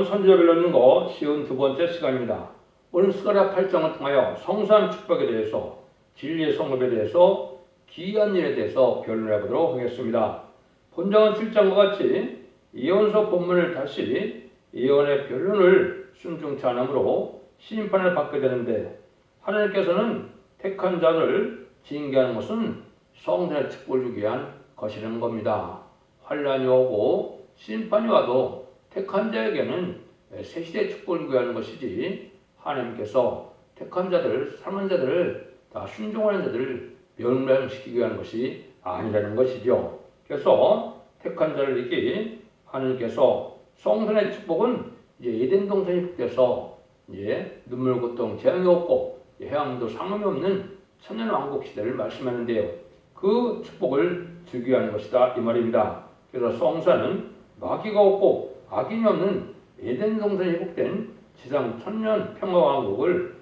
선지자를 넣는 거 쉬운 두 번째 시간입니다. 오늘 스가랴 8장을 통하여 성산 축복에 대해서, 진리의 성업에 대해서, 기이한 일에 대해서 변론해 보도록 하겠습니다. 본장은 7장과 같이 예언서 본문을 다시 예언의 변론을 순종치 않으므로 심판을 받게 되는데, 하나님께서는 택한 자를 징계하는 것은 성산의 축복을 주기 위한 것이라는 겁니다. 환란이 오고 심판이 와도 택한 자에게는 새시대의 축복을 구하는 것이지, 하나님께서 택한 자들, 삶은 자들을 다 순종하는 자들을 멸망시키기 위한 것이 아니라는 것이죠. 그래서 택한 자를 이기 하나님께서 성산의 축복은 이제 에덴 동산이復돼서 이제 눈물 고통 재앙이 없고 해양도 상함이 없는 천년 왕국 시대를 말씀하는데요. 그 축복을 주기 위한 것이다 이 말입니다. 그래서 성산은 마귀가 없고 악인이 없는 에덴 동산이 회복된 지상 천년 평화 왕국을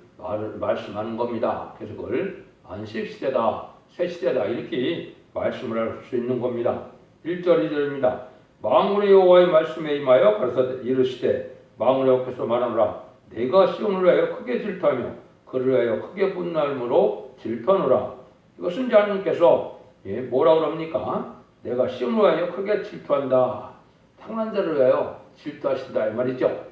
말씀하는 겁니다. 그래서 그걸 안식 시대다, 새 시대다 이렇게 말씀을 할 수 있는 겁니다. 1절 2절입니다. 만군의 여호와의 말씀에 임하여 가라사 이르시되 만군의 여호와께서 말하노라 내가 시온을 위하여 크게 질투하며 그를 위하여 크게 분노함으로 질투하노라. 이것은 이제 하나님께서 뭐라고 그럽니까? 내가 시온을 위하여 크게 질투한다. 탕난 자를 위하여 질투하신다 이 말이죠.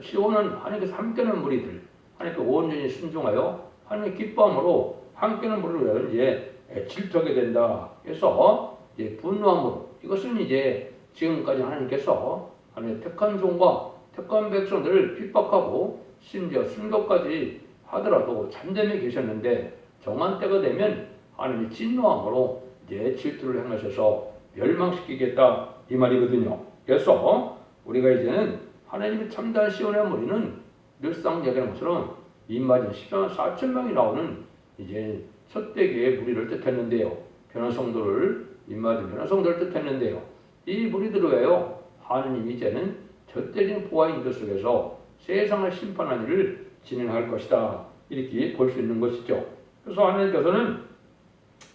시온은 하나님께서 함께하는 무리들, 하나님께 온전히 순종하여 하나님의 기뻐함으로 함께하는 무리를 위하여 이제 질투하게 된다. 그래서 이제 분노함으로, 이것은 이제 지금까지 하나님께서 하나님의 택한 종과 택한 백성들을 핍박하고 심지어 순교까지 하더라도 잠잠히 계셨는데, 정한 때가 되면 하나님의 진노함으로 이제 질투를 행하셔서 멸망시키겠다 이 말이거든요. 그래서 우리가 이제는 하나님의 참다한 시온의 무리는 늘상 얘기하는 것처럼 인마진 14만 4천 명이 나오는 이제 첫대기의 무리를 뜻했는데요. 변화성도를 인마진 변화성도를 뜻했는데요. 이 무리들을 위하여 하나님이 이제는 젖대진 보화 인도 속에서 세상을 심판하는 일을 진행할 것이다. 이렇게 볼 수 있는 것이죠. 그래서 하나님께서는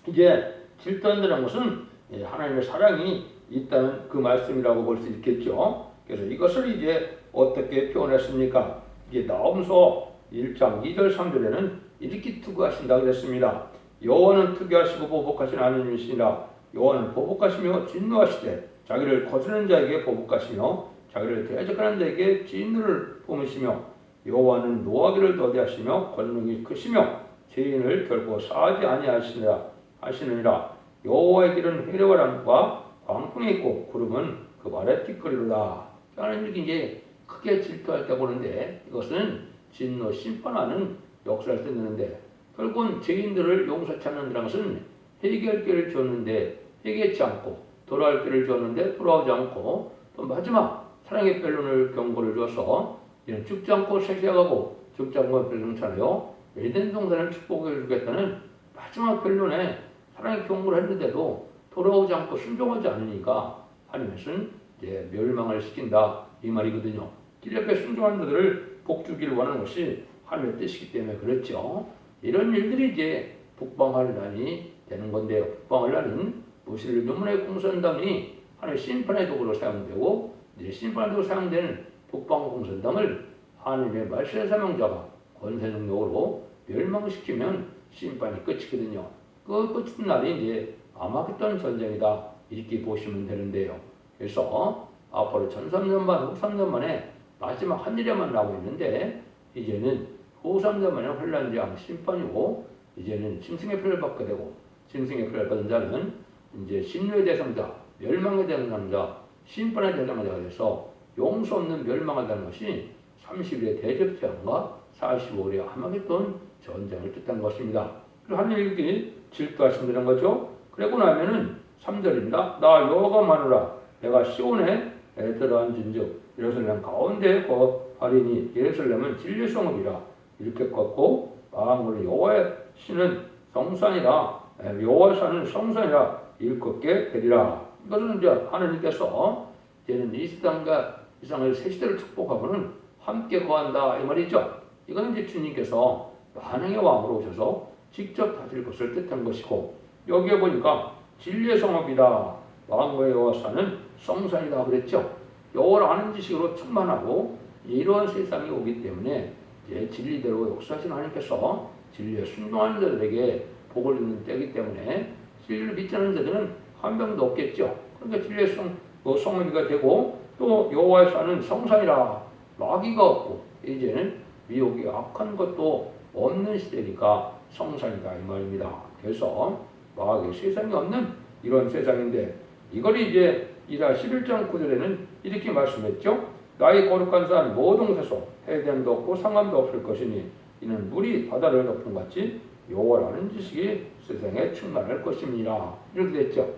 이제 질투한다는 것은 하나님의 사랑이 있다는 그 말씀이라고 볼 수 있겠죠. 그래서 이것을 이제 어떻게 표현했습니까? 이게 나홈서 1장 2절 3절에는 이렇게 투구하신다 그랬습니다. 여호와는 투기하시고 보복하신 하나님이시니라. 여호와는 보복하시며 진노하시되 자기를 거스르는 자에게 보복하시며 자기를 대적하는 자에게 진노를 품으시며 여호와는 노하기를 더디하시며 권능이 크시며 죄인을 결코 사하지 아니하시느니라. 여호와의 길은 해려와람과 광풍이 있고 구름은 그 발에 티끌이로다. 하나님 이제 크게 질투할 때 보는데, 이것은 진노 심판하는 역사를 뜻하는데, 결국은 죄인들을 용서치 않는다는 것은 회개할 길을 주었는데 회개치 않고, 돌아올 길을 주었는데 돌아오지 않고, 또 마지막 사랑의 변론을 경고를 줘서 이는 죽지 않고 세세하고 죽지 않고 변론차려 에덴 동산을 축복해 주겠다는 마지막 변론에 사랑의 경고를 했는데도 돌아오지 않고 순종하지 않으니까 하나님은 이제 멸망을 시킨다 이 말이거든요. 길 옆에 순종하는 자들을 복 주기를 원하는 것이 하나님의 뜻이기 때문에 그렇죠. 이런 일들이 이제 북방환란이 되는 건데요. 북방환란은 무실 눈물의 공산당이 하나님의 심판의 도구로 사용되고, 이제 심판의 도구로 사용되는 북방공산당을 하나님의 말씀의 사명자가 권세 능력으로 멸망시키면 심판이 끝이거든요. 그 끝인 날이 이제 아마겟돈 전쟁이다 이렇게 보시면 되는데요. 그래서 앞으로 1300년 후 3년만에 마지막 한 일에만 나오고 있는데, 이제는 후 3년만에 환란장 심판이고, 이제는 짐승의 표를 받게 되고, 짐승의 표를 받은 자는 이제 진노의 대상자, 멸망의 대상자, 심판의 대상자가 돼서 용서 없는 멸망하다는 것이 30일의 대접재앙과 45일의 아마겟돈 전쟁을 뜻한 것입니다. 그리고 하나님이 질투하신다는 거죠. 그러고 나면은 3절입니다. 나 여호와가 마노라 내가 시온에 들어앉은즉 예루살렘 가운데 거하리니 예루살렘은 진리의 성읍이라. 이렇게 걷고 만군의 여호와의 신은 성산이라, 여호와의 산은 성산이라 일컫게 되리라. 이것은 이제 하나님께서 이제는 이 세상과 이 세상의 새 시대를 축복하고는 함께 거한다 이 말이죠. 이건 이제 주님께서 만왕의 왕으로 오셔서 직접 다스릴 것을 뜻한 것이고, 여기에 보니까 진리의 성읍이다, 왕국의 여호와 산은 성산이다 그랬죠. 여호와를 아는 지식으로 충만하고 이러한 세상이 오기 때문에 이제 진리대로 역사하시는 하나님께서 진리에 순종하는 자들에게 복을 주는 때이기 때문에 진리를 믿지 않는 자들은 한 명도 없겠죠. 그러니까 진리의 성의가 되고 또 여호와의 사는 성산이라 마귀가 없고 이제는 미혹이 악한 것도 없는 시대니까 성산이다 이 말입니다. 그래서 마귀 세상이 없는 이런 세상인데 이걸 이제 이사 11장 9절에는 이렇게 말씀했죠. 나의 거룩한 산 모든 곳에서 해변도 없고 상암도 없을 것이니 이는 물이 바다를 덮은 같이 여호와라는 지식이 세상에 충만할 것입니다. 이렇게 됐죠.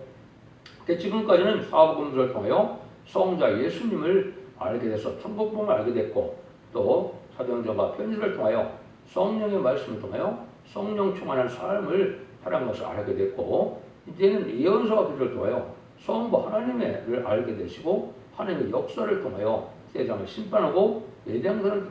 지금까지는 사복음서를 통하여 성자 예수님을 알게 돼서 천국복음을 알게 됐고 또 사도행전과 편지를 통하여 성령의 말씀을 통하여 성령 충만한 삶을 살아간 것을 알게 됐고 이제는 예언서와 편지를 통하여 성부 하나님을 알게 되시고 하나님의 역사를 통하여 세상을 심판하고 예대양선을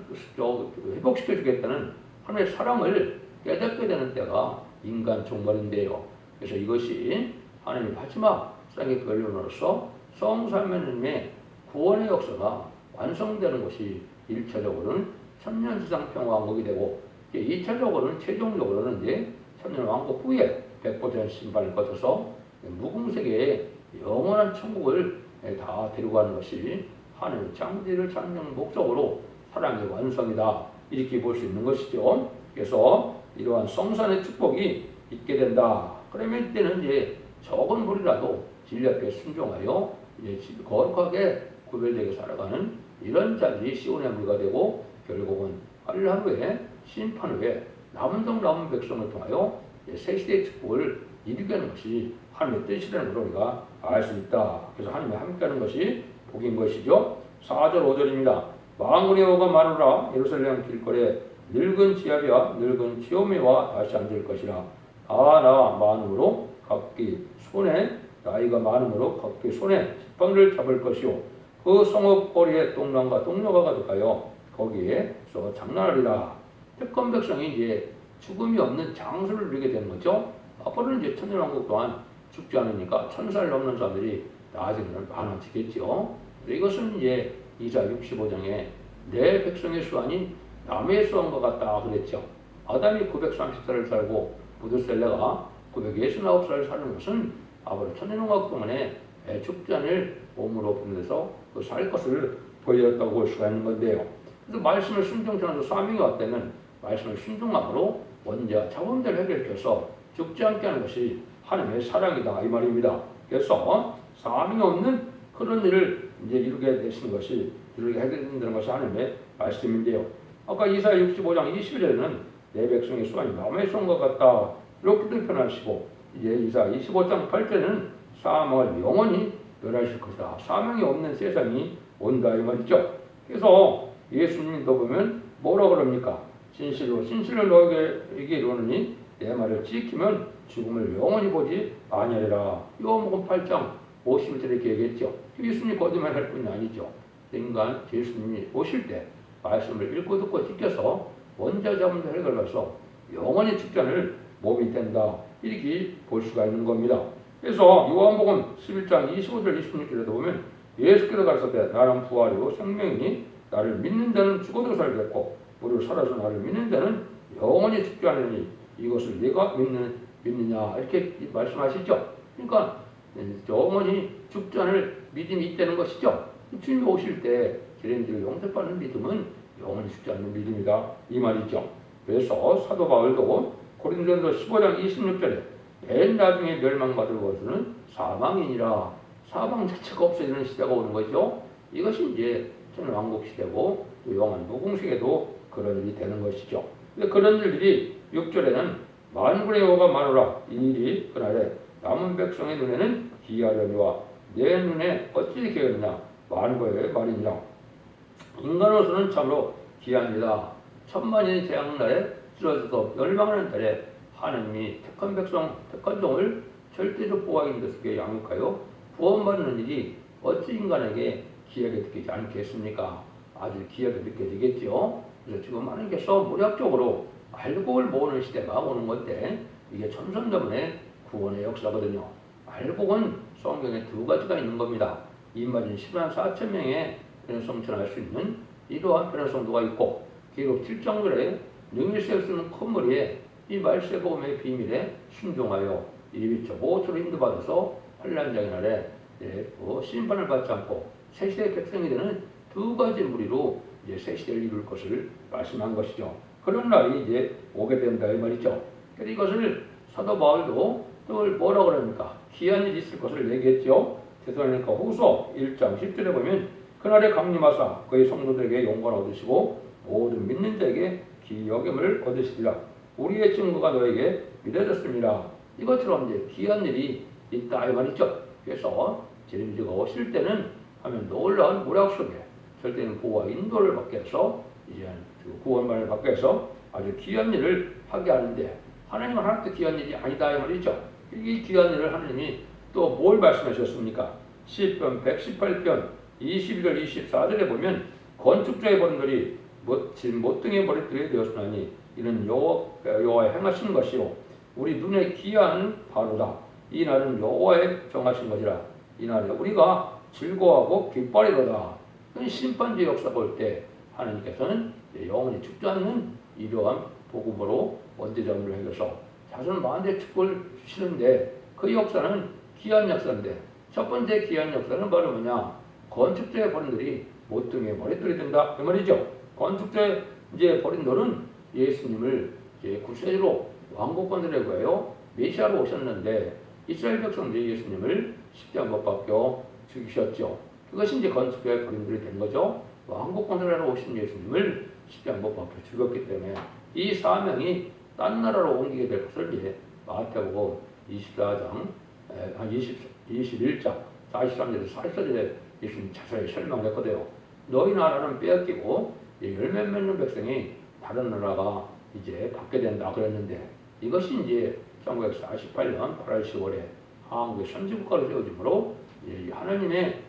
회복시켜 주겠다는 하나님의 사랑을 깨닫게 되는 때가 인간 종말인데요. 그래서 이것이 하나님의 마지막 세상의 결론으로서 성삼위하나님의 구원의 역사가 완성되는 것이 1차적으로는 천년지상 평화왕국이 되고 2차적으로는 최종적으로는 이제 천년왕국 후에 100% 심판을 거쳐서 무궁세계의 영원한 천국을 다 데리고 가는 것이 하나님의 창조를 찾는 목적으로 사랑의 완성이다. 이렇게 볼 수 있는 것이죠. 그래서 이러한 성산의 축복이 있게 된다. 그러면 이때는 이제 적은 무리라도 진리 앞에 순종하여 이제 거룩하게 구별되게 살아가는 이런 자들이 시온의 무리가 되고 결국은 하루에 심판 후에 남은 백성을 통하여 새 시대의 축복을 이루게 하는 것이 하나님의 뜻이라는 걸 우리가 알 수 있다. 그래서 하나님이 함께하는 것이 복인 것이죠. 4절 5절입니다. 만군의 여호와가 마누라 예루살렘 길거리에 늙은 지압이와 늙은 치오미와 다시 앉을 것이라. 나 많음으로 각기 손에 나이가 많음으로 각기 손에 지팡이를 잡을 것이요 그 성읍 거리에 똥랑과 똥녀가 가득하여 거기에서 장난하리라. 택한 백성이 이제 죽음이 없는 장수를 누리게 되는 거죠. 앞으로는 이제 천년왕국 동안 죽지 않으니까 1000살 넘는 사람들이 나중에는 많아지겠죠. 이것은 이제 이사 65장에 내 백성의 수 아닌 남의 수한과 같다 그랬죠. 아담이 930살을 살고 무드셀레가 969살을 사는 것은 앞으로 천년왕국 동안에 죽지 않을 몸으로 보내서 살 것을 보여줬다고 볼 수가 있는 건데요. 그래서 말씀을 순종치 않아서 사명이 왔다면 말씀을 순종함으로 원죄와 자본들을 해결시켜서 죽지 않게 하는 것이 하나님의 사랑이다 이 말입니다. 그래서 사명이 없는 그런 일을 이제 이루게 되신 것이 이루게 해결된다는 것이 하나님의 말씀인데요. 아까 이사야 65장 21절에는 내 백성의 수완이 남의 손과 같다 이렇게도 표현하시고 이제 이사야 25장 8절에는 사망을 영원히 멸하실 것이다. 사명이 없는 세상이 온다 이 말이죠. 그래서 예수님도 보면 뭐라 그럽니까? 진실로 너에게 이르노니 내 말을 지키면 죽음을 영원히 보지 아니하리라. 요한복음 8장 51절에 이렇게 얘기했죠. 예수님이 거짓말할 뿐이 아니죠. 인간 예수님이 오실 때 말씀을 읽고 듣고 지켜서 원자자문을 해결해서 영원히 죽지 않을 몸이 된다. 이렇게 볼 수가 있는 겁니다. 그래서 요한복음 11장 25절 26절에도 보면 예수께서 가르쳤되 나는 부활이고 생명이니 나를 믿는 자는 죽어도 살겠고 우리를 살아서 나를 믿는 자는 영원히 죽지 않으니 이것을 네가 믿느냐 이렇게 말씀하시죠. 그러니까 영원히 죽지 않을 믿음이 있다는 것이죠. 주님이 오실 때 죄인들을 용서받는 믿음은 영원히 죽지 않는 믿음이다 이 말이죠. 그래서 사도 바울도 고린도전서 15장 26절에 맨 나중에 멸망받을 것은 사망이니라. 사망 자체가 없어지는 시대가 오는 거죠. 이것이 이제 천왕국 시대고 영원 무궁시대도 그런 일이 되는 것이죠. 근데 그런 일들이 6절에는 만군의 여호와가 마누라 이 일이 그날에 남은 백성의 눈에는 기이하려니와 내 눈에 어찌 기이하느냐 만군의 말이니라. 인간으로서는 참으로 기이합니다. 천만인의 재앙날에 쓰러져서 멸망하는 날에 하나님이 택한 백성, 택한 종을 절대적 보호하기 위해서 양육하여 구원받는 일이 어찌 인간에게 기이하게 느끼지 않겠습니까? 아주 기이하게 느껴지겠죠. 그래서 지금 하나님께서 무력적으로 알곡을 모으는 시대가 오는 건데 이게 천선자문의 구원의 역사거든요. 알곡은 성경에 두 가지가 있는 겁니다. 이마진 10만 4천 명의 성천할 수 있는 이러한 변화성도가 있고 기록 7장절에 능일세를 쓰는 콧머리에 이 말세복음의 비밀에 순종하여 이비처 보호처로 인도받아서 환란장의 날에 심판을 받지 않고 새시대의 백성이 되는 두 가지 무리로 이제 새시대를 이룰 것을 말씀한 것이죠. 그런 날이 이제 오게 된다 이 말이죠. 그래서 이것을 사도 바울도 또 뭐라 그럽니까? 귀한 일이 있을 것을 얘기했죠. 데살로니가 후서 1장 10절에 보면 그날에 강림하사 그의 성도들에게 영광을 얻으시고 모든 믿는 자에게 기여김을 얻으시리라. 우리의 증거가 너에게 믿어졌습니다. 이것처럼 이제 귀한 일이 있다 이 말이죠. 그래서 주님이 오실 때는 하면 놀라운 모략 속에 절대는 보호와 인도를 받게 해서 이제 구원만을 받게 해서 아주 귀한 일을 하게 하는데 하나님은 하나도 귀한 일이 아니다 이 말이죠. 이 귀한 일을 하나님이 또 뭘 말씀하셨습니까? 시편 118편 22절 24절에 보면 건축자의 버림들이 못등에 버림들이 되었으나니 이는 여호와의 행하신 것이요 우리 눈에 귀한 바로다. 이 날은 여호와의 정하신 것이라. 이 날에 우리가 즐거워하고 기뻐하리로다. 심판주의 역사 볼 때 하나님께서는 영원히 죽지 않는 이러한 복음으로 원대자문을 해서 자손 만대 축복을 주시는데 그 역사는 귀한 역사인데 첫 번째 귀한 역사는 바로 뭐냐? 건축자의 버림들이 못등에 머릿돌이 된다 그 말이죠. 건축자의 이제 버림돌은 예수님을 이제 구세주로 왕국권들에 구하여 메시아로 오셨는데 이스라엘 백성들이 예수님을 십자가 못 박혀 죽이셨죠. 그것이 이제 건축자의 버림돌이 된 거죠. 왕국권들에 오신 예수님을 십자가 못 박혀 죽였기 때문에 이 사명이 딴 나라로 옮기게 될 것을 이제 마태복음 24장 21장 43절에서 44절에 예수님 자세히 설명했거든요. 너희 나라는 빼앗기고 열몇 명 백성이 다른 나라가 이제 받게 된다 그랬는데 이것이 이제 1948년 8월 10월에 한국의 선지국가로 세워지므로 하나님의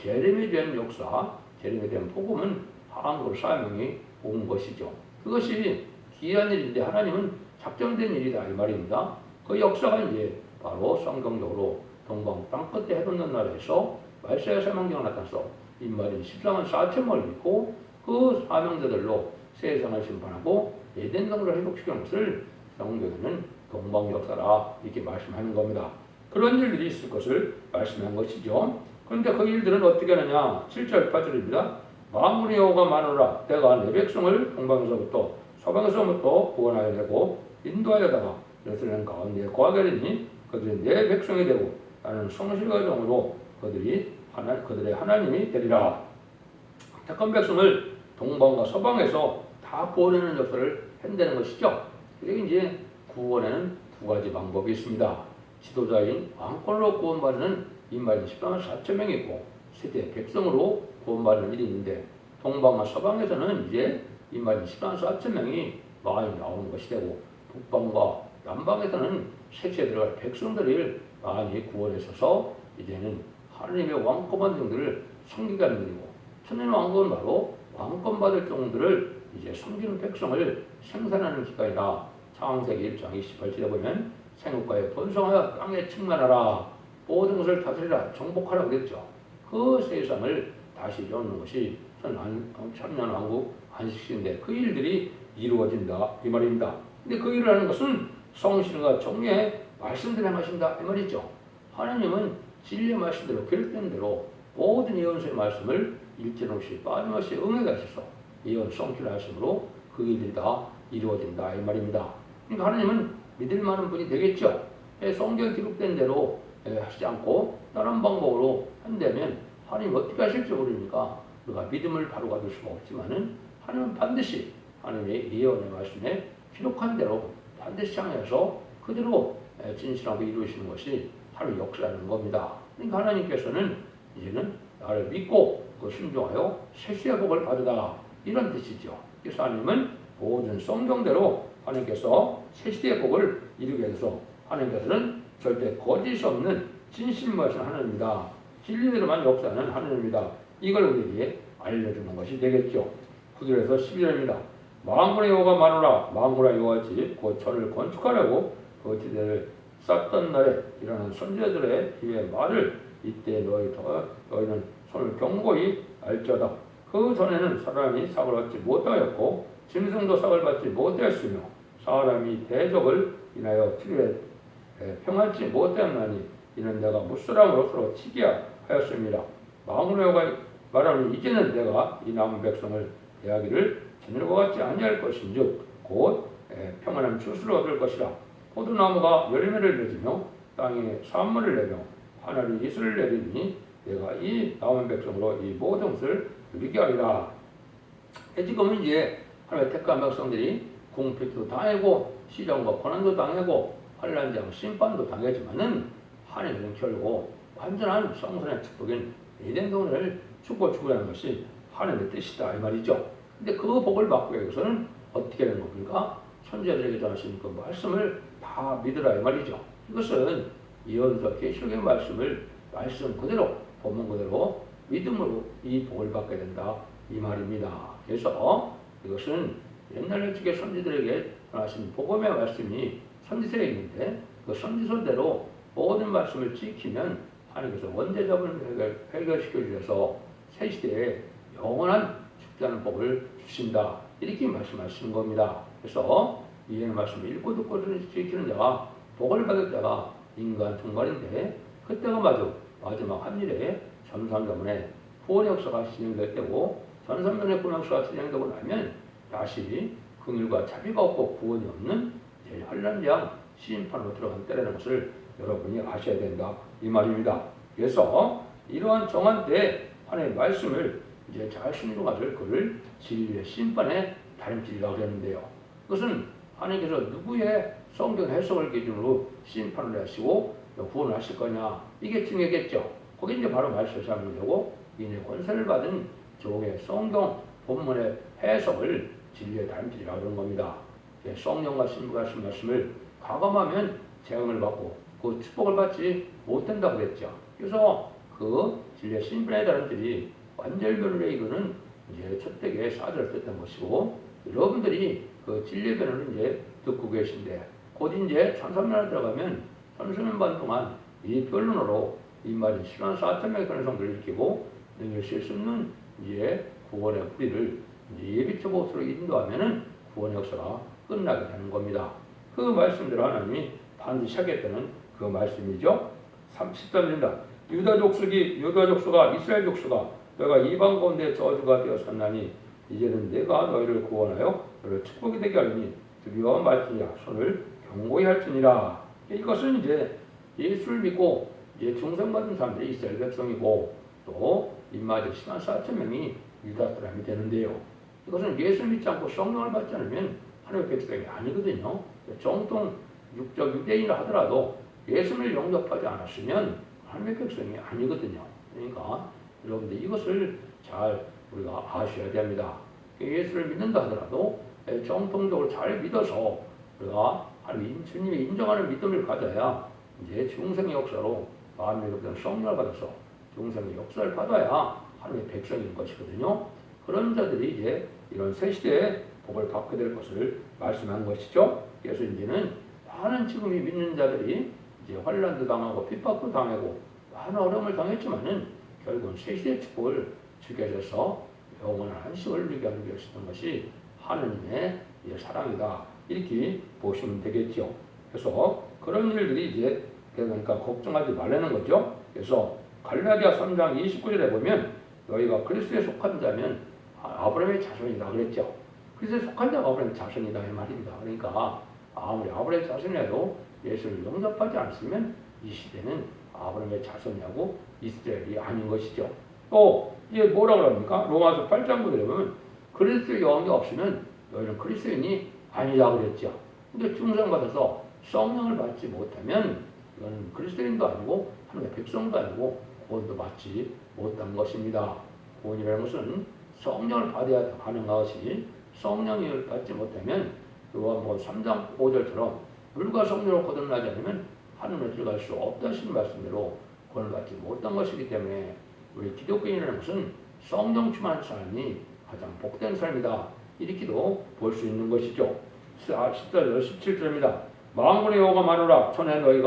재림에 대한 역사, 재림에 대한 복음은 한국으로 사명이 온 것이죠. 그것이 귀한 일인데 하나님은 작정된 일이다 이 말입니다. 그 역사가 이제 바로 성경적으로 동방 땅끝에 해돋는 나라에서 말세의 사명자가 나타나서 인마린 14만 4천명을 믿고 그 사명자들로 세상을 심판하고 에덴 동굴을 회복시키는 것을 성경에는 동방 역사라 이렇게 말씀하는 겁니다. 그런 일들이 있을 것을 말씀한 것이죠. 그런데 그 일들은 어떻게 하느냐? 7절 8절입니다. 만군의 여호와가 마노라 내가 내 백성을 동방에서부터 서방에서부터 구원하여 내고 인도하여다가 예루살렘 가운데 거하게 하리니 그들이 내 백성이 되고 나는 성실과 정으로 그들의 하나님이 되리라. 택한 백성을 동방과 서방에서 다 구원하는 역사를 한다는 것이죠. 그리고 이제 구원에는 두 가지 방법이 있습니다. 지도자인 왕권으로 구원받는 인마린 14만 4천 명이 있고 세대 백성으로 구원받는 일이 있는데 동방과 서방에서는 이제 인마린 14만 4천 명이 많이 나오는 것이 되고 북방과 남방에서는 색시에 들어갈 백성들을 많이 구원했어서 이제는 하나님의 왕권받은 종들을 섬기게 하는 일이고 천년 왕국은 바로 왕권받을 종들을 이제 섬기는 백성을 생산하는 기간이라. 창세기 1장 28절에 보면 생육과에 번성하여 땅에 충만하라 모든 것을 다스리라 정복하라 그랬죠. 그 세상을 다시 여는 것이 천년 왕국 안식시인데 그 일들이 이루어진다 이 말입니다. 근데 그 일을 하는 것은 성실과 정의의 말씀대로 행하신다 이 말이죠. 하나님은 진리의 말씀대로 계획된 대로 모든 예언서의 말씀을 일절 없이 빠짐없이 응해 가셔서 예언 성취하심으로 그 일들이 다 이루어진다 이 말입니다. 그러니까 하나님은 믿을 만한 분이 되겠죠. 성경에 기록된 대로 하시지 않고 다른 방법으로 한다면 하나님 어떻게 하실지 모르니까 우리가 믿음을 바로 가질 수가 없지만은 하나님은 반드시 하나님의 예언의 말씀에 기록한 대로 반드시 향해서 그대로 진실하게 이루시는 것이 하나님의 역사라는 겁니다. 그러니까 하나님께서는 이제는 나를 믿고 그 순종하여 세시의 복을 받으라 이런 뜻이죠. 그래서 하나님은 모든 성경대로 하나님께서 세시의 복을 이루게 해서 하나님께서는 절대 거짓이 없는 진실무하신 하나님입니다. 진리대로만 역사하는 하나님입니다. 이걸 우리에게 알려주는 것이 되겠죠. 9절에서 11절입니다. 만군의 여호와가 마노라 만군의 여호와지 곧 저를 건축하려고 그 지대를 쌓던 날에 일어난 선지자들의 귀의 말을 이때 너희는 손을 경고히 알지어다. 그 전에는 사람이 삭을 받지 못하였고 짐승도 삭을 받지 못하였으며 사람이 대적을 인하여 치루에 평안치 못하였나니 이는 내가 무수람으로 서로 치게 하였습니다. 마음으로가 말하는 이제는 내가 이 남은 백성을 대하기를 전일과 같지 아니할 것인즉 곧 평안한 추수를 얻을 것이라. 포도나무가 열매를 맺으며 땅에 산물을 내며 하늘이 이슬을 내리니 내가 이 남은 백성으로 이 모든 것을 누리게 하리라. 지금은 이제 하나님의 택한 백성들이 궁핍도 당하고 시련과 고난도 당하고 환난장 심판도 당하지만은 하나님은 결국 완전한 성선의 축복인 에덴 동산을 축복하는 것이 하나님의 뜻이다 이 말이죠. 근데 그 복을 받기 위해서는 어떻게 되는 겁니까? 선지자들에게 전하신 그 말씀을 다 믿으라 이 말이죠. 이것은 예언서 계시록의 말씀 그대로 본문 그대로 믿음으로 이 복을 받게 된다 이 말입니다. 그래서 이것은 옛날 일찍의 선지들에게 전하신 복음의 말씀이 선지서에 있는데 그 선지서대로 모든 말씀을 지키면 하나님께서 원죄자분을 해결시켜 주셔서 새 시대에 영원한 죽지 복을 주신다 이렇게 말씀하시는 겁니다. 그래서 이해의 말씀을 읽고 듣고 지키는 자가 복을 받을 자가 인간 종말인데 그때가 마지막 한일에 전삼전의 후원 역사가 진행될 때고 전삼전의 후원 역사가 진행되고 나면 다시 긍휼과 자비가 없고 구원이 없는 환난장 심판으로 들어간 때라는 것을 여러분이 아셔야 된다 이 말입니다. 그래서 이러한 정한 때에 하나님의 말씀을 이제 잘 순종하실 그를 진리의 심판의 다림질이라고 그랬는데요. 그것은 하나님께서 누구의 성경 해석을 기준으로 심판을 하시고 구원을 하실 거냐 이게 중요하겠죠. 거기 이제 바로 말씀을 잡는 되고 이내 권세를 받은 종의 성경 본문의 해석을 진리의 다림질이라고 그러는 겁니다. 성령과 신부가 하신 말씀을 가감하면 재앙을 받고 그 축복을 받지 못한다고 그랬죠. 그래서 그 진리의 신분에 다른들이 완전변론의 이거는 이제 첫대기의 사절을 뜻한 것이고 여러분들이 그 진리의 변론을 이제 듣고 계신데 곧 이제 1300년에 들어가면 3000년 동안 이 변론으로 이 말이 10만 4천 명의 권성들을 일으키고 능력실 수 없는 이제 구원의 뿌리를 예비처 보수로 인도하면은 구원의 역사가 끝나게 되는 겁니다. 그 말씀대로 하나님이 반드시 하겠다는 그 말씀이죠. 13절입니다. 유다 족속가 이스라엘 족속아 너희가 이방 가운데 저주가 되었었나니 이제는 내가 너희를 구원하여 너희를 축복이 되게 하리니 두려워 말지니라 손을 경고히 할지니라. 이것은 이제 예수를 믿고 이제 중생받은 사람들이 이스라엘 백성이고 또 입맞을 10만 4천 명이 유다 사람이 되는데요. 이것은 예수를 믿지 않고 성령을 받지 않으면 하나님의 백성이 아니거든요. 정통 육적 유대인이라 하더라도 예수를 영접하지 않았으면 하나님의 백성이 아니거든요. 그러니까 여러분들 이것을 잘 우리가 아셔야 됩니다. 예수를 믿는다 하더라도 정통적으로 잘 믿어서 우리가 하나님 주님이 인정하는 믿음을 가져야 이제 중생의 역사로 마음의 성령을 받아서 중생의 역사를 받아야 하나님의 백성인 것이거든요. 그런 자들이 이제 이런 새 시대에 복을 받게 될 것을 말씀한 것이죠. 그래서 이제는 많은 지금이 믿는 자들이 이제 환난도 당하고 핍박도 당하고 많은 어려움을 당했지만은 결국은 새 시대의 축복을 주게 하셔서 영원한 안식을 누리게 하기 위해서 했던 것이 하느님의 사랑이다. 이렇게 보시면 되겠죠. 그래서 그런 일들이 이제 그러니까 걱정하지 말라는 거죠. 그래서 갈라디아 3장 29절에 보면 너희가 그리스도에 속한 자면 아브라함의 자손이다 그랬죠. 그리스도에 속한 자가 아브라함의 자손이다 이 말입니다. 그러니까 아무리 아브라함의 자손이라도 예수를 영접하지 않았으면 이 시대는 아브라함의 자손이하고 이스라엘이 아닌 것이죠. 또 이제 뭐라고 합니까? 로마서 8장 9절에 보면 그리스도의 영이 없으면 너희는 그리스도인이 아니라 그랬죠. 근데 중생받아서 성령을 받지 못하면 이거는 그리스도인도 아니고 하나님의 백성도 아니고 구원도 받지 못한 것입니다. 구원이라는 것은 성령을 받아야 가능한 것이 성령을 받지 못하면 그와 3장 5절처럼 물과 성령으로 거듭나지 않으면 하늘에 들어갈 수 없다신 말씀대로 구원을 받지 못한 것이기 때문에 우리 기독교인이라는 것은 성령 충만한 사람이 가장 복된 삶이다. 이렇게도 볼 수 있는 것이죠. 14절 17절입니다. 만군의 여호와가 말하노라 전에 너희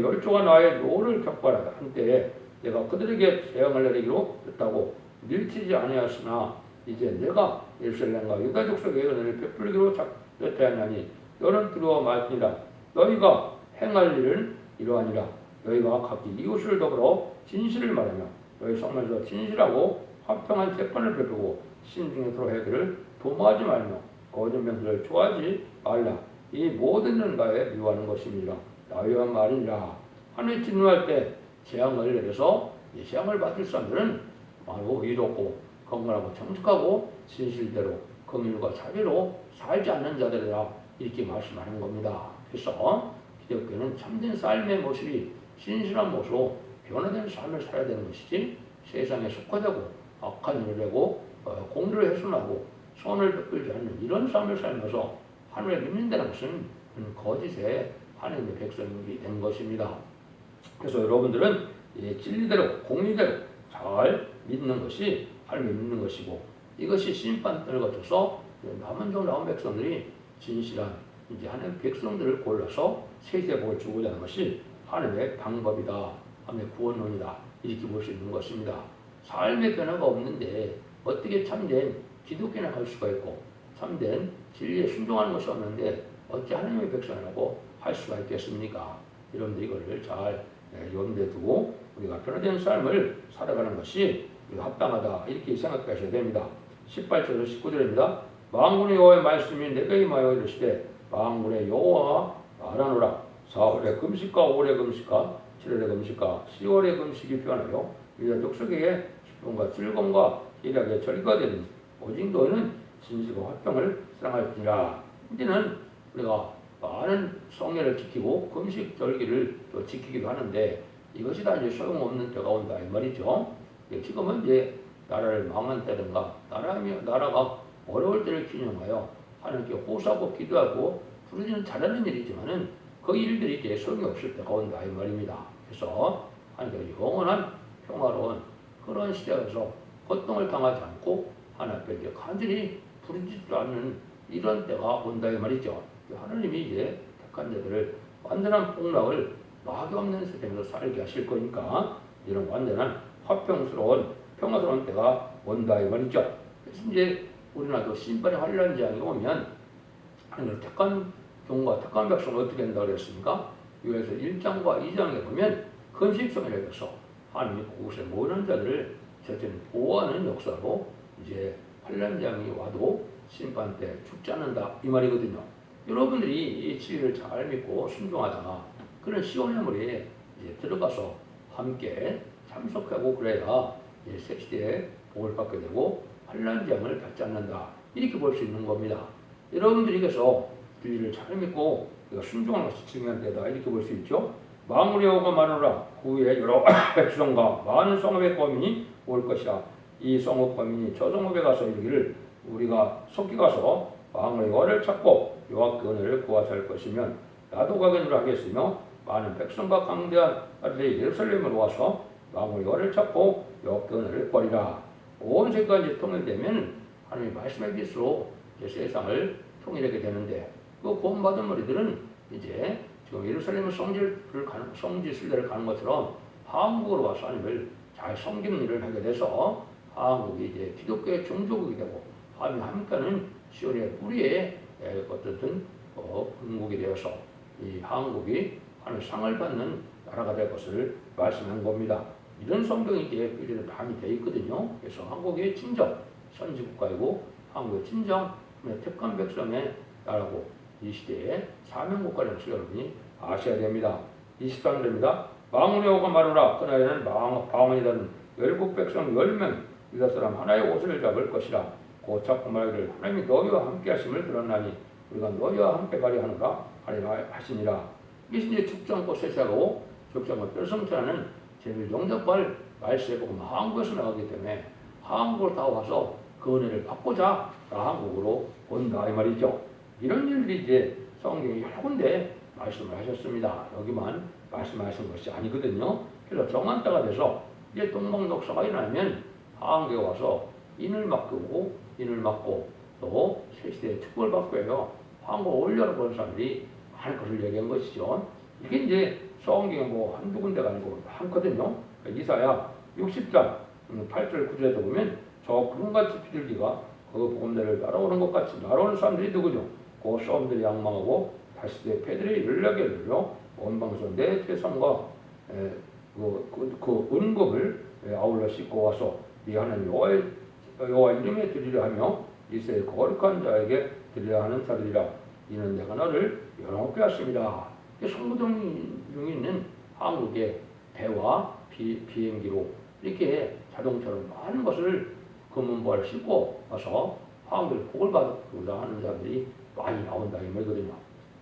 열조가 나의 노를 격발하다 한때에 내가 그들에게 재앙을 내리기로 했다고 밀치지 아니하였으나 이제 내가 예루살렘과 유다 족속에 은혜를 베풀기로 작정하였나니 너는 두려워 말지니라. 너희가 행할 일은 이러하니라. 너희가 각기 이웃을 더불어 진실을 말하며 너희 성면에서 진실하고 화평한 재판을 베푸고 신중에 서로 해결을 도모하지 말며 거짓 맹세를 좋아하지 말라. 이 모든 연가에 미워하는 것입니다. 나위한 말이니라. 하늘이 진노할 때 재앙을 내려서 이 재앙을 받을 사람들은 바로 의롭고 건강하고 정직하고 진실대로 긍휼과 자비로 살지 않는 자들이라 이렇게 말씀하는 겁니다. 그래서 기독교는 참된 삶의 모습이 진실한 모습으로 변화된 삶을 살아야 되는 것이지 세상에 속화되고 악한 일을 내고 공의를 훼손하고 선을 베풀지 않는 이런 삶을 살면서 하늘에 믿는다는 것은 거짓의 하나님의 백성이 된 것입니다. 그래서 여러분들은 진리대로 공의대로 잘 믿는 것이 하나님을 믿는 것이고 이것이 심판을 거쳐서 남은 종 나온 백성들이 진실한 이제 하나님의 백성들을 골라서 세세의 복을 주고자 하는 것이 하나님의 방법이다. 하나님의 구원론이다. 이렇게 볼 수 있는 것입니다. 삶의 변화가 없는데 어떻게 참된 기독교나 할 수가 있고 참된 진리에 순종하는 것이 없는데 어찌 하나님의 백성이라고 할 수가 있겠습니까? 여러분들 이거를 잘 염두에 두고 우리가 변화된 삶을 살아가는 것이 합당하다 이렇게 생각하셔야 됩니다. 18절에서 19절입니다. 만군의 여호와의 말씀이 내게 임하여 이르시되 만군의 여호와 말하노라. 4월의 금식과 5월의 금식과 7월의 금식과 10월의 금식이 변하여 유다 족속에게 기쁨과 즐거움과 희락의 절기가 되는 오직 너희는 진실과 화평을 사랑할지니라. 이제는 우리가 많은 성례를 지키고 금식 절기를 또 지키기도 하는데 이것이 다 이제 소용없는 때가 온다 이 말이죠. 지금은 이제 나라를 망한 때든가 나라가 어려울 때를 기념하여 하나님께 호소하고 기도하고 부르짖는 잘하는 일이지만은 그 일들이 이제 소용이 없을 때가 온다 이 말입니다. 그래서 하나님께 영원한 평화로운 그런 시대에서 고통을 당하지 않고 하나님 앞에 이제 간절히 부르짖지도 않는 이런 때가 온다 이 말이죠. 하나님이 이제 택한 자들을 완전한 폭락을 막이 없는 세상에서 살게 하실 거니까 이런 완전한 화평스러운 평화스러운 때가 온다 이 말이죠. 그래서 이제 우리나라도 심판의 환란 재앙이 오면 하나님 택한 종과 택한 백성은 어떻게 한다고 그랬습니까? 요에서 1장과 2장에 보면 금식성이라고 해서 하나님이 그곳에 모든 자들을 저처럼 보호하는 역사로 이제 환란 재앙이 와도 심판 때 죽지 않는다 이 말이거든요. 여러분들이 이 진리를 잘 믿고 순종하다가 그런 시온의 물에 이제 들어가서 함께 참석하고 그래야 새 시대에 복을 받게 되고 환난 재앙을 받지 않는다 이렇게 볼 수 있는 겁니다. 여러분들이 그래서 진리를 잘 믿고 순종하는 것이 중요한 데다 이렇게 볼 수 있죠. 만군의 여호와가 말하노라. 그 후에 여러 백성과 많은 성읍의 거민이 올 것이라. 이 성읍 거민이 저 성읍에 가서 이르기를 우리가 속히 가서 만군의 여호와를 찾고 여호와께 은혜를 구하자 할 것이면 나도 가겠노라 하겠으며 많은 백성과 강대한 아들이 예루살렘으로 와서 만군의 여호와를 찾고 여호와께 은혜를 구하리라. 온 세계가 이제 통일되면 하나님이 말씀해 주시로 세상을 통일하게 되는데 그 구원받은 머리들은 이제 지금 예루살렘 성지 순례를 가는 것처럼 한국으로 와서 하나님을 잘 섬기는 일을 하게 돼서 한국이 이제 기독교의 종교국이 되고 하나님 함께하는 시온의 뿌리에 어떻든 근국이 되어서 이 한국이 하나님 상을 받는 나라가 될 것을 말씀한 겁니다. 이런 성경이 이제 그대로 담이 되어 있거든요. 그래서 한국의 친정 선지국가이고 한국의 친정 택한 백성의 나라고 이 시대에 사명국가라는 것을 여러분이 아셔야 됩니다. 23절입니다. 만군의 여호와가 말하노라. 그날에는 방언이라는 열국 백성 10명 유다 사람 하나의 옷을 잡을 것이라. 곧 잡고 말하기를 하나님이 너희와 함께 하심을 들었나니 우리가 너희와 함께 가려 하는가 하리라 하시니라. 이것이 이제 죽지 세세하고 죽지 않고 뼈성찬하는 제일 영접할 말세복음 한국에서 나가기 때문에 한국으로 다 와서 그 은혜를 받고자 한국으로 온다 이 말이죠. 이런 일들이 이제 성경이 여러 군데 말씀을 하셨습니다. 여기만 말씀하신 것이 아니거든요. 그래서 정한 때가 돼서 이제 동방독사가 일어나면 한국에 와서 인을 맡기고 인을 맡고 또 새시대에 특권을 받고 해요. 한국 올려라 그런 사람들이 많을 것을 얘기한 것이죠. 이게 이제 성경에 뭐 한두 군데가 아니고 많거든요. 이사야 60장 8절 9절에도 보면 저 구름같이 비둘기가 그 복음대를 날아오는 것 같이 날아오는 사람들이 누구죠? 그 싸움들이 양망하고 다시대 패들이 연락에 눌려 원방선 내 태성과 그 은급을 아울러 싣고 와서 이 하나님 여호와 이름에 드리려 하며 이스라엘 거룩한 자에게 드리려 하는 자들이라. 이는 내가 너를 영원케 하십니다. 성부동 중에 있는 한국의 배와 비행기로 이렇게 자동차로 많은 것을 금은보화를 싣고 와서 한국에 복을 받고자 하는 사람들이 많이 나온다 이 말이거든요.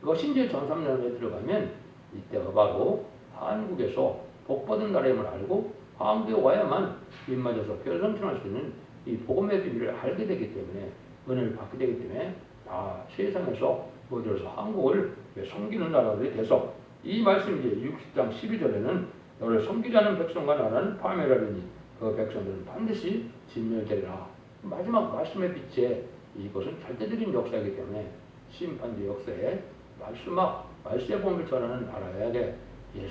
이거 신제 전3년에 들어가면 이때가 바로 한국에서 복받은 나라임을 알고 한국에 와야만 입맞아서 별성천할 수 있는 이 복음의 비밀을 알게 되기 때문에 은혜를 받게 되기 때문에 다 세상에서 모여들어서 한국을 섬기는 나라들이 돼서 이 말씀 이제 60장 12절에는 너를 섬기지 않는 백성과 나라는 파멸하리니 그 백성들은 반드시 진멸되리라. 마지막 말씀의 빛에 이것은 절대적인 역사이기 때문에 심판의 역사에 말씀의 복음을 전하는 나라에게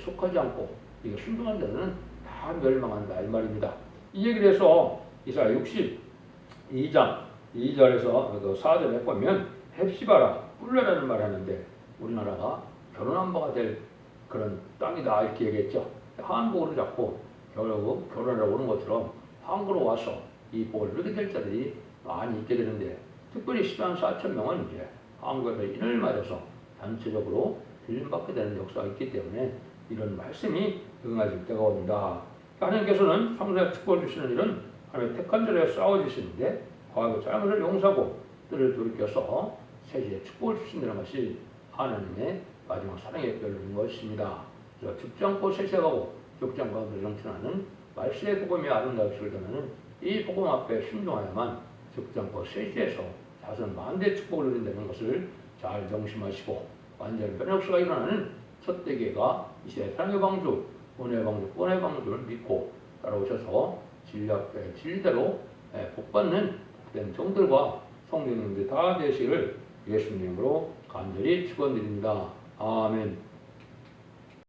속하지 않고 이게 순종한 자들은 다 멸망한다 이 말입니다. 이 얘기를 해서 이사야 62장 2절에서 그 4절에 보면 헵시바라 뿔레라는 말을 하는데 우리나라가 결혼한 바가 될 그런 땅이다 이렇게 얘기했죠. 한국으로 잡고 결국 결혼하러 오는 것처럼 한국으로 와서 이 복을 누리게 될 자들이 많이 있게 되는데 특별히 10만 4천 명은 이제 한국에서 인을 맞아서 단체적으로 들림받게 되는 역사가 있기 때문에 이런 말씀이 응하실 때가 온다. 하나님께서는 성도에 축복을 주시는 일은 하나님의 택한 자를 싸워주시는데 과거의 잘못을 용서하고 뜻을 돌이켜서 새시에 축복을 주신다는 것이 하나님의 마지막 사랑의 별로인 것입니다. 그래서 죽지 않고 세세하고 죽지 않고 정신하는 말씀의 복음이 아름다우시를 전하는 이 복음 앞에 순종하야만 죽지 않고 세시에서 자선 만대 축복을 누린다는 것을 잘 명심하시고 완전 변혁수가 일어나는 첫 대계가 이제 사랑의 방주, 은혜의 방주, 구원의 방주를 믿고 따라오셔서 진리대로 복받는 복된 종들과 성도님들 다 되시기를 예수님으로 간절히 축원드립니다. 아멘.